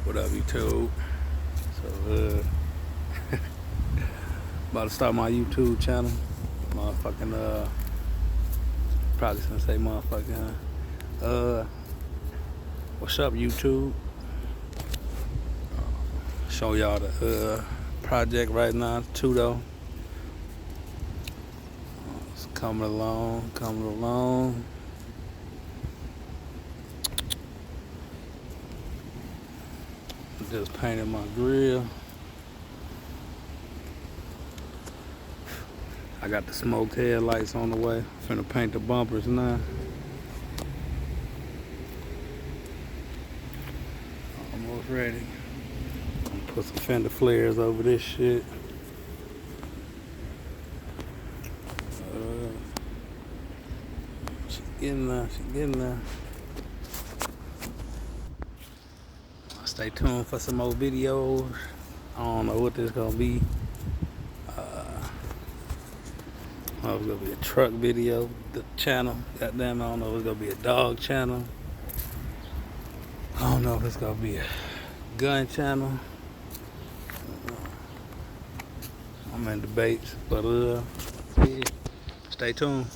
What up, YouTube? So, about to start my YouTube channel. Motherfucking, probably gonna say motherfucking, what's up, YouTube? Show y'all the, project right now, Tudo. It's coming along. Just painted my grill. I got the smoked headlights on the way. Finna paint the bumpers now. Almost ready. I'm gonna put some fender flares over this shit. She getting there. Stay tuned for some more videos. I don't know what this gonna be. I don't know if it's gonna be a truck video, the channel. Goddamn, I don't know if it's gonna be a dog channel. I don't know if it's gonna be a gun channel. I'm in debates, but yeah, stay tuned.